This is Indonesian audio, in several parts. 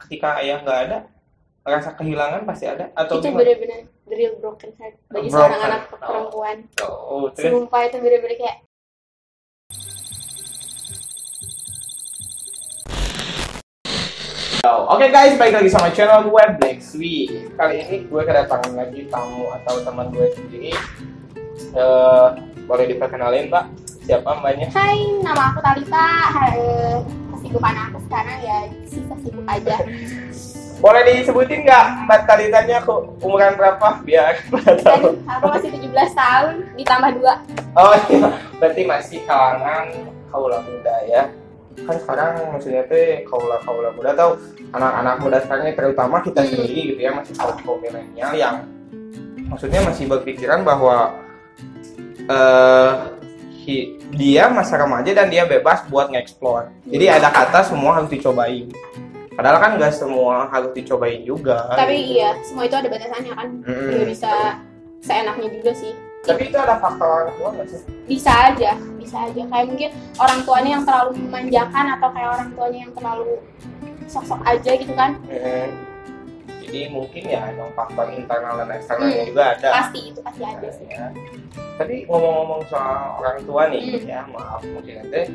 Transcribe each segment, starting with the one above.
ketika ayah nggak ada, rasa kehilangan pasti ada atau Itu gimana? benar-benar the real broken heart bagi Broken. seorang anak perempuan. Oh, terus Sumpah itu benar-benar kayak Oke guys, balik lagi sama channel gue Black Sweet. Kali ini gue kedatangan lagi tamu atau teman gue sendiri. Boleh diperkenalin Mbak? Siapa mbaknya? hai, nama aku Talita. Kesibukan aku sekarang ya sisa sibuk aja. Boleh disebutin nggak Mbak Talitanya umuran berapa? Biar pada tahu. Dan aku masih 17 tahun ditambah 2. Oh iya, berarti masih kalangan kaula muda ya. Kan sekarang maksudnya teh kaula muda atau anak-anak muda sekarang terutama kita sendiri gitu ya, masih kaum milenial yang maksudnya masih berpikiran bahwa dia masa remaja dan dia bebas buat nge-explore. Jadi ada kata semua harus dicobain. Padahal kan nggak semua harus dicobain juga. Tapi iya, semua itu ada batasannya kan. Nggak bisa seenaknya juga sih. Tapi itu ada faktor orang tua nggak sih? Bisa aja. Kayak mungkin orang tuanya yang terlalu memanjakan atau kayak orang tuanya yang terlalu sok-sok aja gitu kan. Jadi mungkin ya emang faktor internal dan eksternalnya juga ada. Pasti ada sih. Ya. Tadi ngomong-ngomong soal orang tua nih, ya maaf mungkin nanti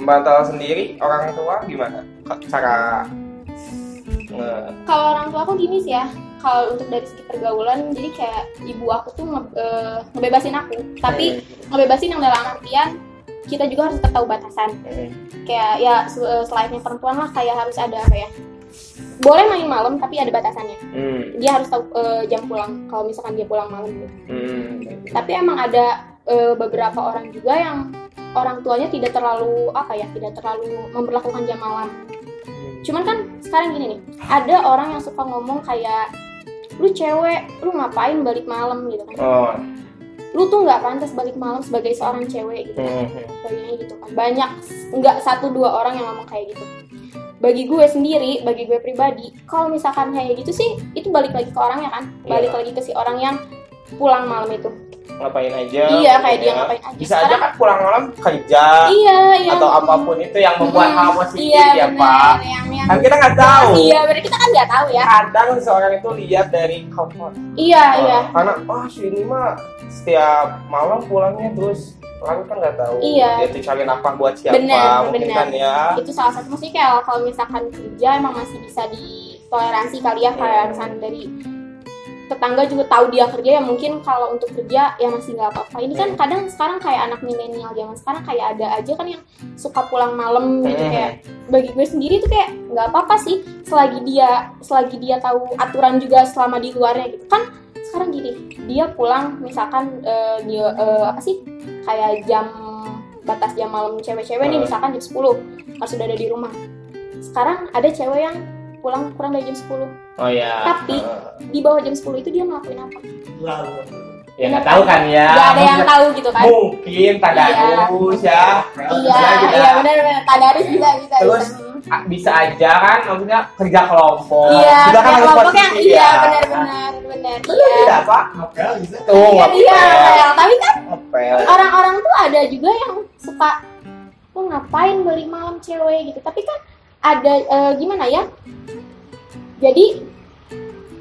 Mbak Tal sendiri orang tua gimana? Cara Kalau orang tua aku gini sih ya, kalau untuk dari segi pergaulan, jadi kayak ibu aku tuh ngebebasin aku, tapi ngebebasin yang dalam artian kita juga harus tetap tahu batasan. Kayak ya selainnya perempuan lah, kayak harus ada apa ya? Boleh main malam tapi ada batasannya. Dia harus tahu jam pulang kalau misalkan dia pulang malam gitu. Tapi emang ada beberapa orang juga yang orang tuanya tidak terlalu memperlakukan jam malam. Cuman kan sekarang gini nih, ada orang yang suka ngomong kayak lu cewek, lu ngapain balik malam gitu kan. Lu tuh nggak pantas balik malam sebagai seorang cewek gitu kan. Kayaknya gitu kan. Banyak, nggak 1-2 orang yang ngomong kayak gitu. Bagi gue sendiri, bagi gue pribadi, kalau misalkan kayak gitu sih, itu balik lagi ke orangnya kan. Balik lagi ke si orang yang pulang malam itu. Ngapain aja? Iya, kayak dia ngapain aja. Bisa aja kan pulang malam kerja. Iya. Atau apapun itu yang membuat hal positif ya bener, Pak. Yang Kan kita nggak tahu. Iya, berarti kita kan nggak tahu ya. Kadang seorang itu lihat dari cover. Iya. Karena si ini mah setiap malam pulangnya terus kan nggak tahu. Iya. Dia tuh cari nafkah buat siapa? Mungkin kan ya. Itu salah satu mesti kayak kalau misalkan kerja emang masih bisa ditoleransi kali ya, kayak misalkan dari tetangga juga tahu dia kerja ya, mungkin kalau untuk kerja ya masih nggak apa-apa. Ini kan kadang sekarang kayak anak milenial zaman sekarang kayak ada aja kan yang suka pulang malam gitu. Kayak bagi gue sendiri tuh kayak nggak apa-apa sih selagi dia tahu aturan juga selama di luarnya gitu kan. Sekarang gini, dia pulang misalkan kayak batas jam malam cewek-cewek nih misalkan jam 10 harus sudah ada di rumah. Sekarang ada cewek yang pulang kurang dari jam 10. Oh ya. Tapi di bawah jam 10 itu dia ngelakuin apa? Ya nggak tahu kan ya. Gak ada yang tahu gitu kan. Mungkin tadarus ya. Iya benar tadarus bisa. Terus bisa aja kan maksudnya kerja kelompok. Iya, kita kan harus kelompok yang positif iya ya. benar. Iya. Tidak Pak. Ngapel bisa. Tuh Iya, tapi kan ngapel. orang-orang tuh ada juga yang suka lu ngapain balik malam cewek gitu. Tapi kan ada gimana ya? Jadi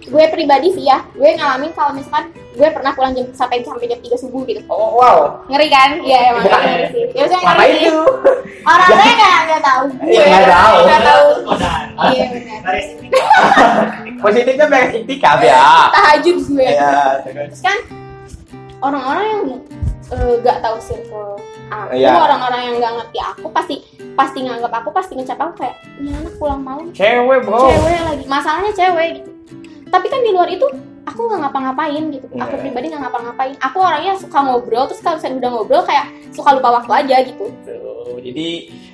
gue pribadi sih ya, gue ngalamin kalau misalkan gue pernah pulang sampai jam 3 subuh gitu. Oh wow. Ngeri kan? Iya emang ngeri sih. Ya saya ngeri Ngapain sih. tuh? Orangnya nggak tahu. Iya, nggak tahu. Iya benar. Positifnya beres iktikaf ya. Tahajud gue. Iya. Terus kan orang-orang yang nggak tahu circle aku, Iya. orang-orang yang nggak ngerti aku pasti nganggap aku, pasti ngecap aku kayak ini anak pulang malam. Cewek bro. Cewek lagi. Masalahnya cewek gitu. Tapi kan di luar itu aku nggak ngapa-ngapain gitu. Aku pribadi nggak ngapa-ngapain. Aku orangnya suka ngobrol, terus kalau misalnya udah ngobrol kayak suka lupa waktu aja gitu. Jadi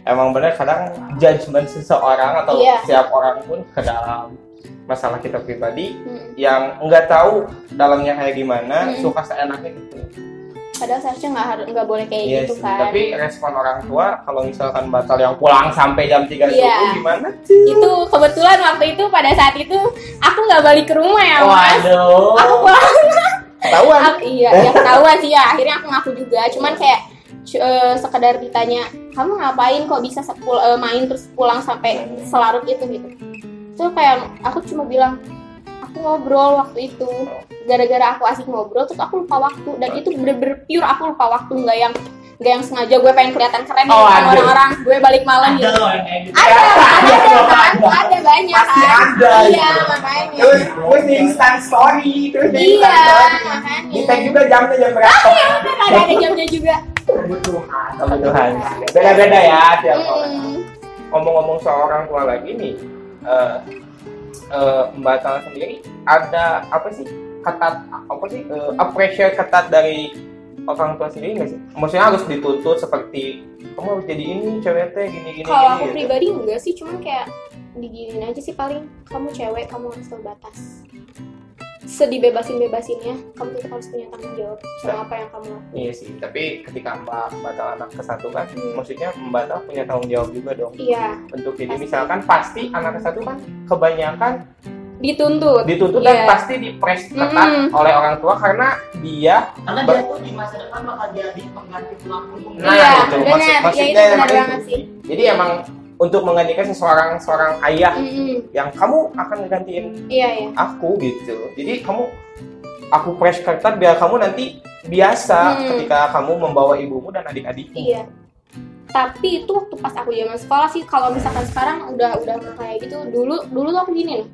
emang benar kadang judgement seseorang atau setiap orang pun ke dalam masalah kita pribadi yang nggak tahu dalamnya kayak gimana, suka seenaknya gitu. Padahal seharusnya nggak boleh kayak gitu kan. Tapi respon orang tua kalau misalkan batal yang pulang sampai jam 3 subuh gimana? Itu kebetulan waktu itu pada saat itu aku nggak balik ke rumah ya Mas. Waduh. Aku pulang. Ketahuan. Iya, ya ketahuan sih ya. Akhirnya aku ngaku juga. Cuman kayak sekedar ditanya, kamu ngapain kok bisa main terus pulang sampai selarut itu gitu. Tuh kayak aku cuma bilang aku ngobrol waktu itu, gara-gara aku asik ngobrol terus aku lupa waktu, dan itu bener-bener pure aku lupa waktu, nggak yang sengaja gue pengen kelihatan keren nih sama orang-orang, gue balik malam gitu. Ada banyak pasti kan. ada Iya gitu. makanya. Terus di instant story, terus di Iya instant story. makanya. Di tag juga jamnya jam berapa? Iya ada jamnya juga. Kebutuhan. Beda-beda ya tiap orang. Ngomong-ngomong soal orang tua lagi nih, Mbak Tala sendiri ada apa sih ketat pressure ketat dari orang tua sendiri nggak sih? Maksudnya harus dituntut seperti kamu harus jadi ini cewek teh gini Kalau aku gitu. pribadi enggak sih, cuman kayak diginin aja sih, paling kamu cewek kamu harus tahu batas. Bebasinnya kamu tetap harus punya tanggung jawab sama apa yang kamu lakukan. Iya sih, tapi ketika Mbak Tala anak ke-1 kan, maksudnya Mbak Tala punya tanggung jawab juga dong. Iya. Untuk jadi Pasti. misalkan pasti anak ke-1 kan kebanyakan Dituntut dan Iya. pasti dipres ketat oleh orang tua karena dia dia tuh di masa depan bakal jadi pengganti tulang punggung. Nah, Iya itu benar, ya maksudnya itu benar emang banget itu. sih. Jadi emang untuk menggantikan seorang ayah yang kamu akan ngegantiin Iya. aku gitu. Jadi aku press ketat biar kamu nanti biasa ketika kamu membawa ibumu dan adik-adikmu. Iya. Tapi itu waktu pas aku zaman sekolah sih. Kalau misalkan sekarang udah nggak kayak gitu. Dulu tuh aku gini loh.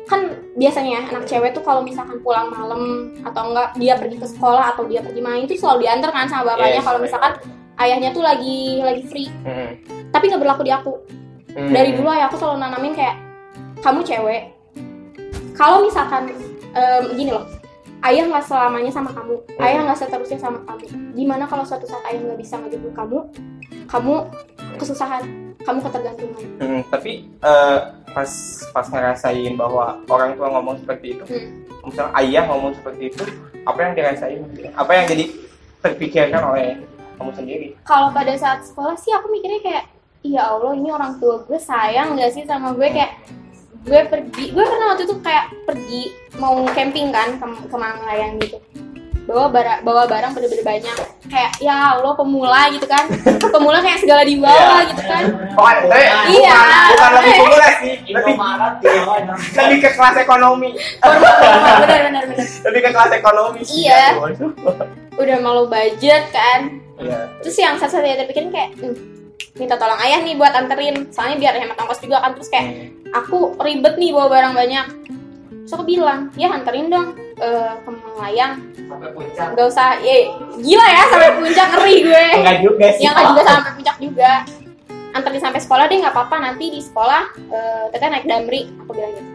Kan biasanya anak cewek tuh kalau misalkan pulang malam atau enggak dia pergi ke sekolah atau dia pergi main tuh selalu diantar kan sama bapaknya. Kalau misalkan ayahnya tuh lagi free. Tapi nggak berlaku di aku. Dari dulu ayah aku selalu nanamin kayak kamu cewek. Kalau misalkan gini loh, ayah nggak selamanya sama kamu, ayah nggak seterusnya sama kamu. Gimana kalau suatu saat ayah nggak bisa ngejemput kamu kesusahan, kamu ketergantungan. Tapi pas ngerasain bahwa orang tua ngomong seperti itu, misalnya ayah ngomong seperti itu, apa yang dirasain? Apa yang jadi terpikirkan oleh kamu sendiri? Kalau pada saat sekolah sih aku mikirnya kayak, ya Allah ini orang tua gue sayang nggak sih sama gue, kayak gue pernah waktu itu kayak pergi mau camping kan ke Manglayang gitu, bawa barang bener-bener banyak, kayak ya Allah pemula gitu kan, pemula kayak segala dibawa gitu kan. Iya. Bukan lebih pemula sih, lebih ke kelas ekonomi. Bener. Lebih ke kelas ekonomi sih. Iya. Udah malu budget kan. Iya. Terus yang satu-satunya terpikirin kayak minta tolong ayah nih buat anterin, soalnya biar hemat ongkos juga kan. Terus kayak aku ribet nih bawa barang banyak. Terus aku bilang, ya anterin dong ke Manglayang. Sampai puncak. Gak usah, gila ya sampai puncak, ngeri gue. Enggak juga sih. Yang juga sampai puncak juga. Anterin sampai sekolah deh, nggak apa-apa, nanti di sekolah teteh naik damri, aku bilang gitu.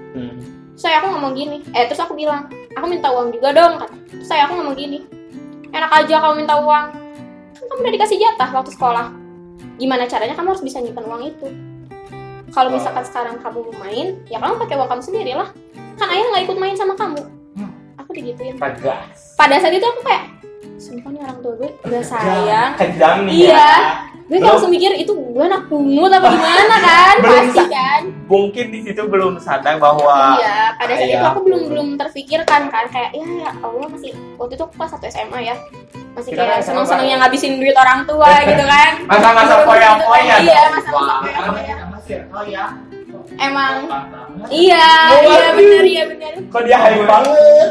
Terus aku ngomong gini, terus aku bilang, aku minta uang juga dong, kata. Terus aku ngomong gini, enak aja kamu minta uang, kan kamu udah dikasih jatah waktu sekolah. Gimana caranya kamu harus bisa nyimpan uang itu. Kalau misalkan sekarang kamu mau main, ya kamu pakai uang kamu sendiri lah. Kan ayah nggak ikut main sama kamu. Aku digituin. Pada saat itu aku kayak, sumpah nih orang tua gue gak sayang. Kejam nih. Iya. Gue kayak langsung mikir itu gue anak pungut apa gimana kan? Pasti kan. Mungkin di situ belum sadar bahwa Iya, pada saat itu aku belum terfikirkan kan, kayak ya Allah, masih waktu itu aku kelas 1 SMA ya. Masih kayak seneng-senengnya ngabisin duit orang tua gitu kan. Masa-masa foya-foya. Iya, masa-masa foya-foya. Emang iya benar. Kok dia hype banget?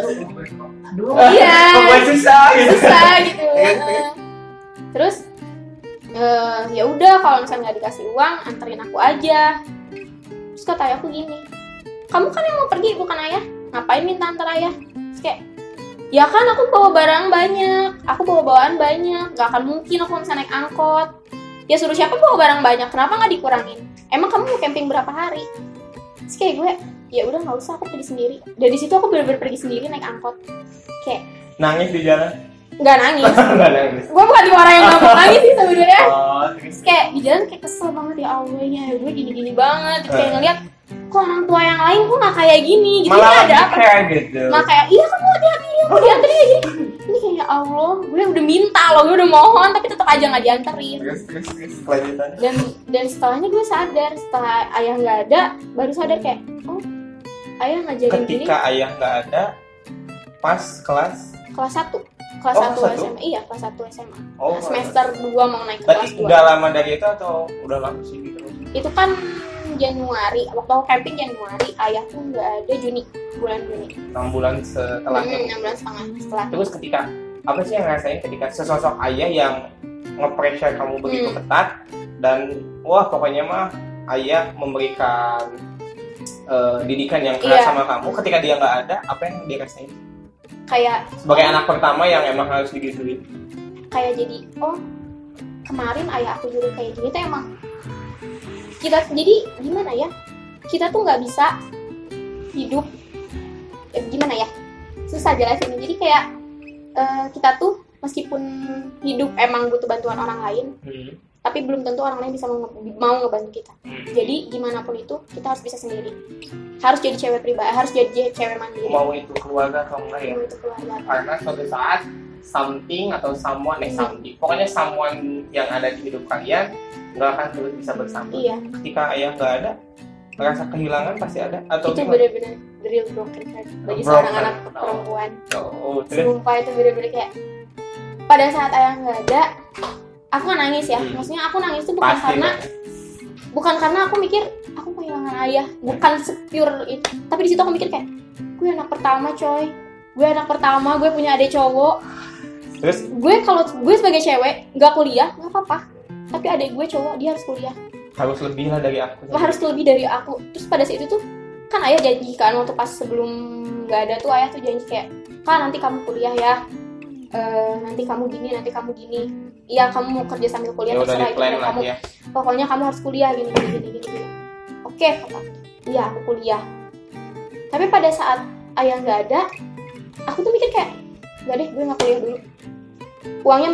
Iya. Kok gue susah gitu. Gitu. Terus ya udah kalau misalnya nggak dikasih uang, anterin aku aja. Terus kata ayahku gini, kamu kan yang mau pergi bukan ayah, ngapain minta antar ayah? Terus kayak, ya kan aku bawa barang banyak, aku bawa bawaan banyak, nggak akan mungkin aku bisa naik angkot. Ya suruh siapa bawa barang banyak, kenapa nggak dikurangin? Emang kamu mau camping berapa hari? Terus kayak gue, ya udah nggak usah, aku pergi sendiri. Dari situ aku bener-bener pergi sendiri naik angkot. Kayak nangis di jalan. nggak nangis. Nggak nangis. Gue bukan tipe orang yang gampang nangis sih sebenarnya. Terus Kayak di jalan kayak kesel banget, ya Allah ya gue gini-gini banget. Terus kayak ngeliat kok orang tua yang lain kok nggak kayak gini gitu. malah Ini ada lebih apa? kayak gitu. Nah kayak iya kamu hati-hati ya, aku dianterin aja. Ini kayak ya Allah, gue udah minta loh, gue udah mohon tapi tetap aja nggak dianterin. Terus lanjutannya. Dan setelahnya gue sadar, setelah ayah nggak ada, baru sadar kayak oh ayah ngajarin gini Ketika ayah nggak ada, pas kelas. kelas 1 1? SMA. Iya kelas 1 SMA. Oh, Semester 2 mau naik ke berarti kelas 2. udah lama dari itu atau udah lama sih gitu? Itu kan Januari, waktu aku camping Januari, ayah tuh nggak ada bulan Juni. 6 bulan setelahnya. 6 bulan setengah setelah. Terus ketika apa sih yang ngerasain ketika sesosok ayah yang nge-pressure kamu begitu ketat dan wah pokoknya mah ayah memberikan didikan yang keras sama kamu, ketika dia nggak ada, apa yang dia rasain? Kayak sebagai anak pertama yang emang harus digituin. Kayak jadi, oh kemarin ayah aku juga kayak gini tuh emang kita, jadi gimana ya, kita tuh nggak bisa hidup gimana ya, susah jelasin. Jadi kayak kita tuh meskipun hidup emang butuh bantuan orang lain, tapi belum tentu orang lain bisa mau ngebantu kita. Jadi gimana pun itu kita harus bisa sendiri, harus jadi cewek pribadi, harus jadi cewek mandiri, mau itu keluarga atau enggak ya. mau itu keluarga. Karena suatu saat something atau someone pokoknya someone yang ada di hidup kalian nggak akan terus bisa bersama. Iya. Ketika ayah nggak ada, rasa kehilangan pasti ada. Atau itu gimana? benar-benar real broken heart bagi seorang anak perempuan. Sumpah itu benar-benar kayak pada saat ayah nggak ada, aku nggak nangis ya. Maksudnya aku nangis itu bukan karena aku mikir aku kehilangan ayah, bukan sepure itu. Tapi di situ aku mikir kayak gue anak pertama coy, gue punya adik cowok. Terus gue sebagai cewek nggak kuliah nggak apa-apa, tapi adik gue cowok dia harus kuliah, harus lebih lah dari aku. harus lebih dari aku. Terus pada saat itu tuh kan ayah janji kan, waktu pas sebelum nggak ada tuh ayah tuh janji kayak, kan nanti kamu kuliah ya, nanti kamu gini, iya kamu mau kerja sambil kuliah terserah itu kamu, pokoknya kamu harus kuliah gini. Oke kata, iya aku kuliah. Tapi pada saat ayah nggak ada, aku tuh mikir kayak nggak deh, gue nggak kuliah dulu, uangnya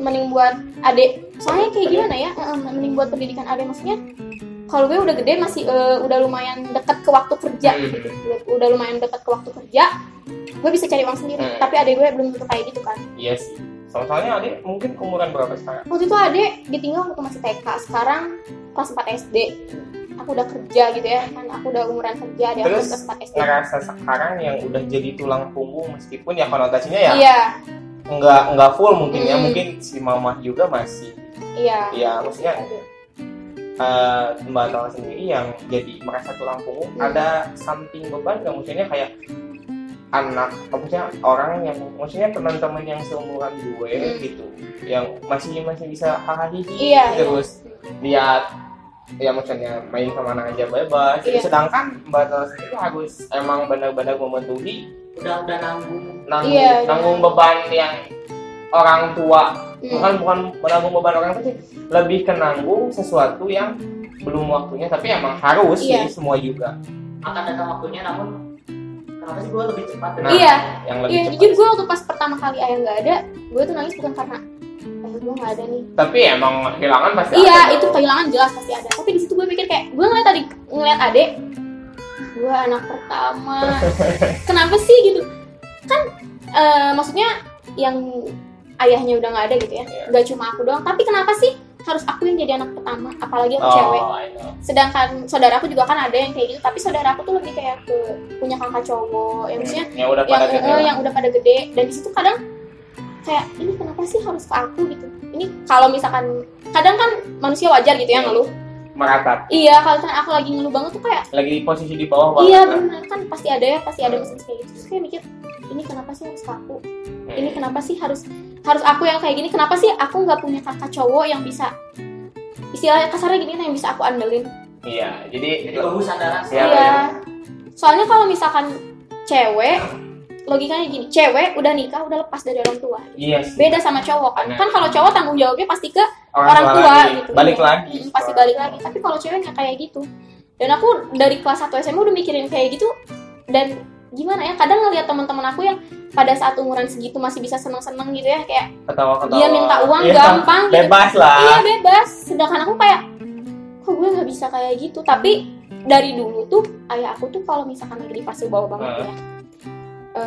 mending buat adik. Soalnya kayak gimana ya, mending buat pendidikan adik. Maksudnya kalau gue udah gede masih udah lumayan deket ke waktu kerja, gue bisa cari uang sendiri. Tapi adik gue belum tentu kayak gitu kan. Iya sih. Soalnya adik mungkin umuran berapa sekarang? Waktu itu adik ditinggal waktu masih TK, sekarang kelas 4 SD. Aku udah kerja gitu ya, kan aku udah umuran kerja, dia terus kelas 4 SD. Ngerasa sekarang yang udah jadi tulang punggung, meskipun ya konotasinya ya iya, nggak full mungkin ya, mungkin si mamah juga masih. Iya. Ya maksudnya Mbak Tala sendiri yang jadi merasa tulang punggung, ada something beban nggak? Maksudnya kayak anak, maksudnya orang yang, maksudnya teman-teman yang seumuran gue gitu, yang masih bisa hahaha terus lihat ya maksudnya main kemana aja bebas. Sedangkan Mbak Tala sendiri harus emang benar-benar memenuhi, udah nanggung beban yang orang tua. Bukan menanggung beban orang tua sih, lebih ke nanggung sesuatu yang belum waktunya, tapi emang harus sih semua juga akan datang waktunya. Namun kenapa sih gue lebih cepat? Yang lebih cepat. Jujur gue waktu pas pertama kali ayah nggak ada, gue tuh nangis bukan karena ayah gue nggak ada nih. Tapi emang kehilangan pasti ada. Iya, itu kehilangan jelas pasti ada. Tapi di situ gue mikir kayak, gue ngeliat adik, gue anak pertama. Kenapa sih gitu? Kan maksudnya yang ayahnya udah nggak ada gitu ya, nggak cuma aku doang. Tapi kenapa sih harus aku yang jadi anak pertama, apalagi aku cewek? Sedangkan saudara aku juga kan ada yang kayak gitu, tapi saudara aku tuh lebih kayak punya kakak cowok, yang maksudnya yang udah pada gede. Dan di situ kadang kayak, ini kenapa sih harus ke aku gitu? Ini kalau misalkan kadang kan manusia wajar gitu ya ngeluh, meratap. Iya, kalau kan aku lagi ngeluh banget tuh kayak lagi di posisi di bawah banget. Iya benar kan, pasti ada mesin kayak gitu. Terus kayak mikir, ini kenapa sih harus ke aku? Ini kenapa sih harus aku yang kayak gini? Kenapa sih aku nggak punya kakak cowok yang bisa, istilahnya kasarnya gini, yang bisa aku andelin? Iya, jadi bagus sandaran. Iya. Soalnya kalau misalkan cewek, logikanya gini, cewek udah nikah udah lepas dari orang tua. Iya. Beda sama cowok kan. Kan kalau cowok tanggung jawabnya pasti ke orang tua gitu. Balik lagi. Pasti balik lagi. Tapi kalau cewek nggak kayak gitu. Dan aku dari kelas 1 SMA udah mikirin kayak gitu. Dan gimana ya, kadang ngeliat teman-teman aku yang pada saat umuran segitu masih bisa seneng-seneng gitu ya, kayak ketawa-ketawa, dia minta uang gampang gitu. Bebas lah. Iya bebas. Sedangkan aku kayak, kok gue nggak bisa kayak gitu. Tapi dari dulu tuh ayah aku tuh kalau misalkan lagi di fase bawah banget ya,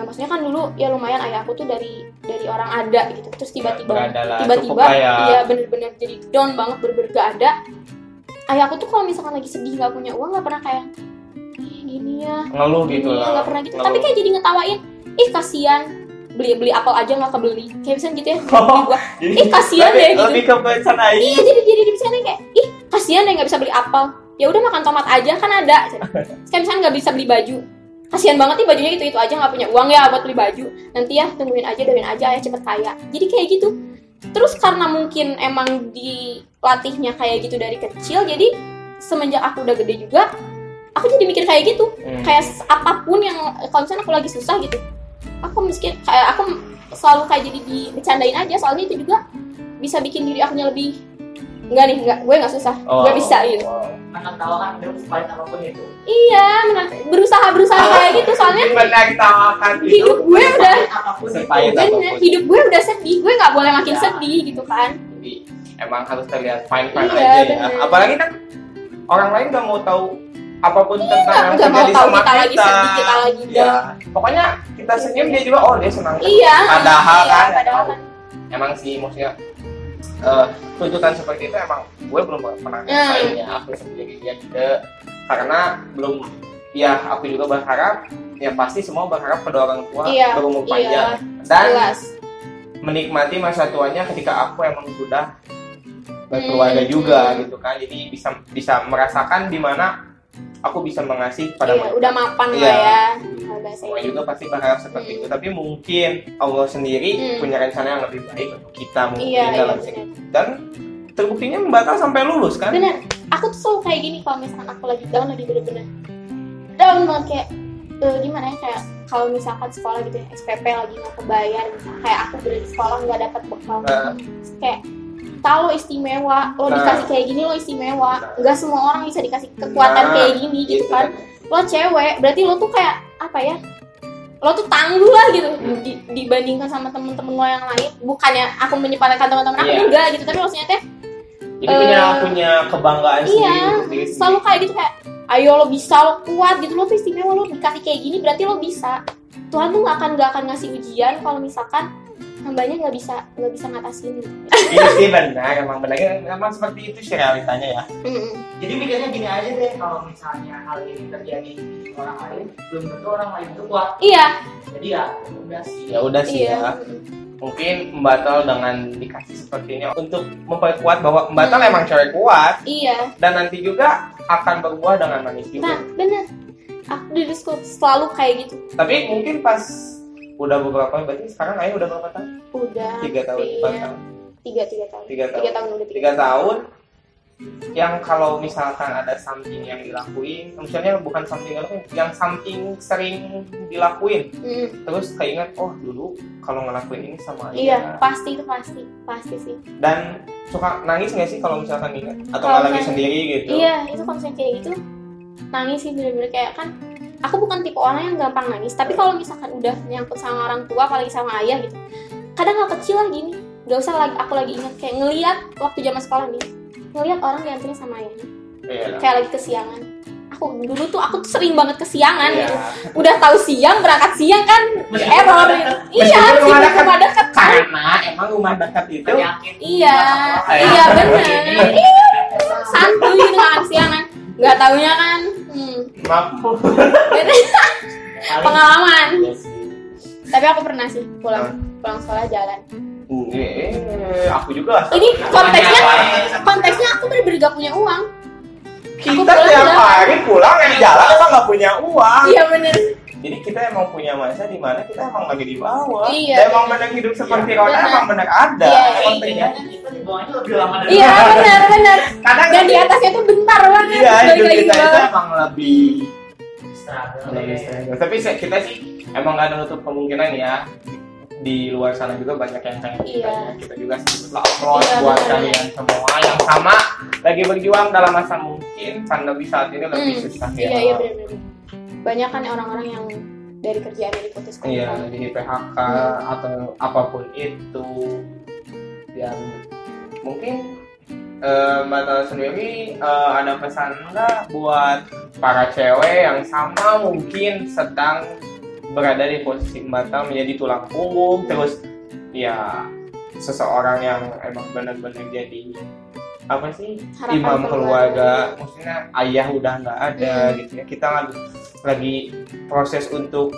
maksudnya kan dulu ya lumayan ayah aku tuh dari orang ada gitu, terus tiba-tiba iya bener-bener jadi down banget, bener-bener gak ada. Ayah aku tuh kalau misalkan lagi sedih nggak punya uang, nggak pernah kayak gini ya ngeluh gitu lah, nggak pernah gitu. Tapi kayak jadi ngetawain, ih kasian, beli apel aja nggak kebeli, kayak misalnya gitu ya. Ih kasian deh gitu. Lebih ke bercanda. Iya, jadi di sana kayak, ih kasian deh nggak bisa beli apel. ya udah makan tomat aja kan ada. Kayak misalnya nggak bisa beli baju, kasihan banget nih bajunya itu aja, nggak punya uang ya buat beli baju, nanti ya tungguin aja, doain aja ya cepet kaya. Jadi kayak gitu. Terus karena mungkin emang dilatihnya kayak gitu dari kecil, jadi semenjak aku udah gede juga aku jadi mikir kayak gitu. Kayak apapun yang kalau misalnya aku lagi susah gitu, aku miskin, kayak aku selalu kayak jadi dibecandain aja, soalnya itu juga bisa bikin diri akunya lebih enggak, gue nggak susah, gue bisa gitu. Karena tahu kan udah sepalit apapun itu. Iya, berusaha kayak gitu, soalnya hidup gue udah hidup gue udah sedih, gue nggak boleh makin sedih gitu kan. Jadi emang harus terlihat fine-fine Iya, aja ya. bener. Apalagi kan orang lain nggak mau tahu apapun tentang yang nggak mau terjadi tahu sama kita lagi sedih, kita lagi Iya. down. Pokoknya kita senyum dia juga, oh dia senang. Iya, Padahal iya, kan kan. emang sih maksudnya tuntutan seperti itu emang gue belum pernah ngerasain ya, aku sendiri ya juga, karena belum, ya aku juga berharap, ya pasti semua berharap pada orang tua berumur panjang dan menikmati masa tuanya ketika aku emang sudah berkeluarga juga gitu kan, jadi bisa merasakan di mana aku bisa mengasih pada mereka. Udah mapan lah ya. Semua juga pasti berharap seperti itu, tapi mungkin Allah sendiri punya rencana yang lebih baik untuk kita mungkin dalam segi. Dan terbuktinya membatal sampai lulus kan? Bener, aku tuh selalu kayak gini kalau misalkan aku lagi down, lagi bener-bener down banget, kayak gimana ya, kayak kalau misalkan sekolah gitu ya, SPP lagi nggak kebayar, misalnya kayak aku udah di sekolah nggak dapat bekal, kayak tahu lo istimewa, lo dikasih kayak gini lo istimewa, nggak semua orang bisa dikasih kekuatan kayak gini gitu kan. Lo cewek, berarti lo tuh kayak apa ya, lo tuh tangguh lah gitu dibandingkan sama temen-temen lo yang lain. Bukannya aku menyepelekan teman-teman aku, enggak gitu, tapi maksudnya teh jadi punya kebanggaan sendiri untuk diri sendiri. Selalu kayak gitu, kayak ayo lo bisa, lo kuat gitu, lo tuh istimewa, lo dikasih kayak gini berarti lo bisa. Tuhan tuh nggak akan ngasih ujian kalau misalkan hambanya nggak bisa ngatasin gitu. Iya sih benar, emang seperti itu sih realitanya ya. Jadi mikirnya gini aja deh, kalau misalnya hal ini terjadi di orang lain, belum tentu orang lain itu kuat. Iya. Jadi ya udah sih. Ya udah sih ya. Mungkin membatal dengan dikasih seperti ini untuk memperkuat bahwa membatal emang cewek kuat. Iya. Dan nanti juga akan berbuah dengan manis juga. Nah, bener. Aku di school selalu kayak gitu. Tapi mungkin pas udah beberapa, berarti sekarang Ayah udah berapa tahun? Udah 3 tahun, 4 tahun. 3 tahun udah 3 tahun. Yang kalau misalkan ada something yang dilakuin, misalnya bukan something yang something sering dilakuin, terus keinget, oh dulu kalau ngelakuin ini sama Ayah. Iya, pasti sih. Dan suka nangis nggak sih kalau misalkan ingat atau nggak lagi sendiri gitu? Iya, itu kalau misalnya kayak gitu nangis sih, bener-bener kayak kan. Aku bukan tipe orang yang gampang nangis, tapi kalau misalkan udah nyangkut sama orang tua, apalagi sama ayah gitu, kadang hal kecil lah gini, gak usah lagi aku lagi ingat, kayak ngelihat waktu zaman sekolah nih, ngelihat orang dianterin sama ayahnya, kayak lagi kesiangan. Aku tuh sering banget kesiangan gitu. Udah tahu siang, berangkat siang kan, error. Iya, rumah dekat. Karena emang rumah dekat itu penyakit. Iya benar. Santuy gitu kan kesiangan. Nggak taunya kan. Mampu. Pengalaman. Tapi aku pernah sih pulang sekolah jalan. Aku juga. Ini konteksnya aku bener-bener gak punya uang. Kita tiap hari pulang dari jalan emang gak punya uang. Iya bener. Jadi kita emang punya masa di mana kita emang lagi di bawah. Iya. Dan emang benar hidup seperti Rona emang benar ada. Emang terjadi. Kita di bawahnya lebih lama dari Iya benar. Kadang Dan di atasnya tuh bentar banget. iya, hidup kita itu emang lebih struggle. Tapi kita sih emang gak ada nutup kemungkinan ya. Di luar sana juga banyak yang kayak kita juga sebutlah applause buat kalian semua yang sama lagi berjuang dalam masa mungkin pandemi saat ini lebih susah ya. Iya benar. Banyak kan orang-orang yang dari kerjaannya diputuskan. Iya, di PHK atau apapun itu. Dan mungkin Mbak Tala sendiri ada pesan nggak buat para cewek yang sama mungkin sedang berada di posisi Mbak Tala menjadi tulang punggung, terus ya seseorang yang emang benar-benar jadi apa sih harapan imam keluarga, maksudnya ayah udah nggak ada gitu ya, kita lagi proses untuk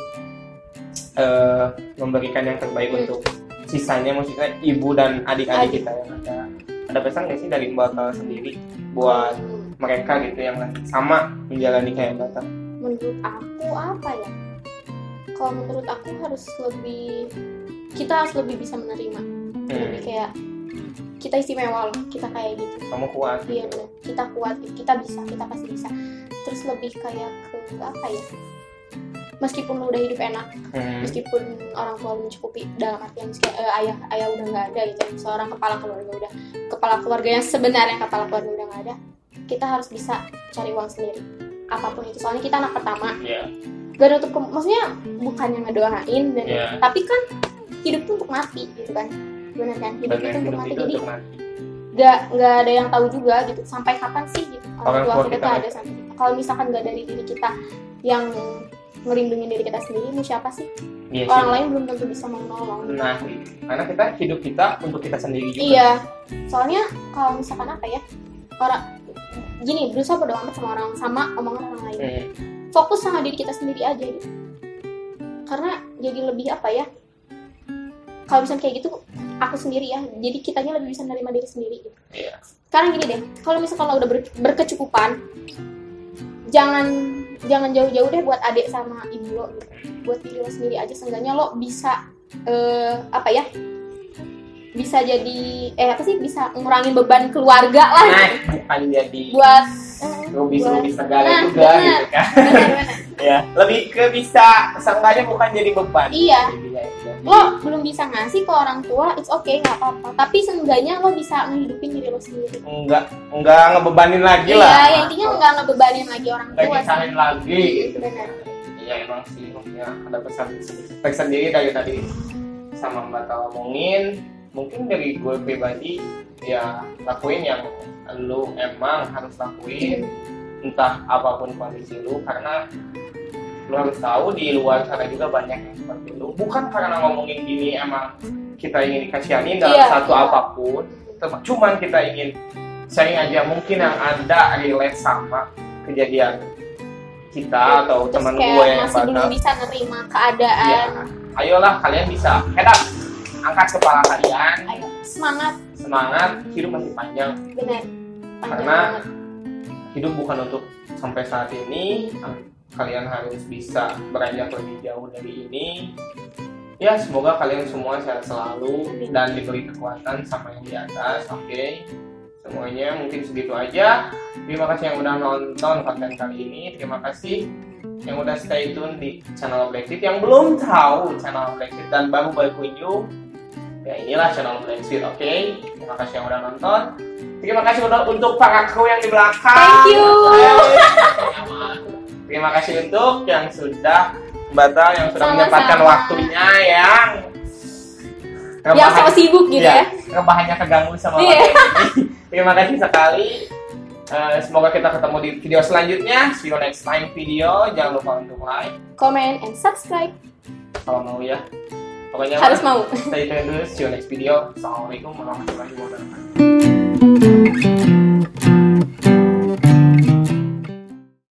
memberikan yang terbaik untuk sisanya, maksudnya ibu dan adik-adik kita yang ada pesan nggak sih dari Mbak Tala sendiri buat mereka gitu yang sama menjalani kayak Mbak Tah? Menurut aku apa ya? Kalau menurut aku kita harus lebih bisa menerima. Lebih kayak kita istimewa loh, kita kayak gitu. Kamu kuat. Iya benar. Kita kuat, kita bisa, kita pasti bisa. Terus lebih kayak ke apa ya? Meskipun lu udah hidup enak, meskipun orang tua lu mencukupi, dalam artian ayah udah nggak ada gitu, seorang kepala keluarga yang sebenarnya kepala keluarga udah nggak ada, kita harus bisa cari uang sendiri, apapun itu. Soalnya kita anak pertama, gak ada maksudnya bukannya ngedoain, tapi kan hidup tuh untuk mati gitu kan, benar kan? Hidup itu untuk mati, jadi nggak ada yang tahu juga gitu sampai kapan sih gitu orang tua kita ada sampai kita. Kalau misalkan nggak dari diri kita yang ngelindungin diri kita sendiri, mau siapa sih? Orang lain belum tentu bisa menolong. Nah, karena hidup kita untuk kita sendiri juga. Iya, soalnya kalau misalkan apa ya, orang gini berusaha bodo amat sama omongan orang lain. Fokus sama diri kita sendiri aja gitu. Karena jadi lebih apa ya? Kalau misalnya kayak gitu, aku sendiri ya, jadi kitanya lebih bisa menerima diri sendiri gitu. Sekarang gini deh, kalau misalkan lo udah berkecukupan, jangan jauh-jauh deh buat adik sama ibu lo gitu. Buat diri lo sendiri aja, seenggaknya lo bisa apa ya, bisa jadi bisa ngurangin beban keluarga lah gitu. Bukan jadi buat rubis segala juga gitu kan. Benar. Ya, lebih ke bisa seenggaknya bukan jadi beban. Iya. Lo belum bisa ngasih ke orang tua, it's okay, nggak apa-apa. Tapi seenggaknya lo bisa ngehidupin diri lo sendiri. Enggak ngebebanin lagi lah. Iya, intinya nggak ngebebanin lagi orang tua. Nggak nyesahin lagi gitu. Benar. Iya emang sih, maksudnya ada pesan sendiri dari tadi sama Mbak Tah ngomongin. Mungkin dari gue pribadi ya lakuin yang lu emang harus lakuin, entah apapun kondisi lu, karena lu harus tahu di luar sana juga banyak yang seperti lu. Bukan karena ngomongin gini emang kita ingin dikasihanin dalam apapun, cuman kita ingin sharing aja, mungkin yang ada relate sama kejadian kita atau teman gue yang masih belum bisa nerima keadaan. Ya, ayolah kalian bisa head up, angkat kepala kalian. Ayo, semangat, hidup masih panjang. Benar. Karena hidup bukan untuk sampai saat ini. Kalian harus bisa beranjak lebih jauh dari ini. Ya, semoga kalian semua sehat selalu dan diberi kekuatan sama yang di atas. Oke. Semuanya mungkin segitu aja. Terima kasih yang udah nonton konten kali ini. Terima kasih yang udah stay tune di channel Black Seed. Yang belum tahu channel Black Seed dan baru berkunjung, ya inilah channel Black Seed. Oke. Terima kasih yang udah nonton. Terima kasih untuk para kru yang di belakang. Thank you. Terima kasih untuk yang sudah Mbak Tah yang sudah menyempatkan waktunya yang so sibuk gitu ya. Rebahannya keganggu sama waktu ini. Terima kasih sekali. Semoga kita ketemu di video selanjutnya. See you next time video. Jangan lupa untuk like, comment, and subscribe. Kalau mau ya. Pokoknya harus mau. Stay tune dulu. See you next video. Assalamualaikum warahmatullahi wabarakatuh.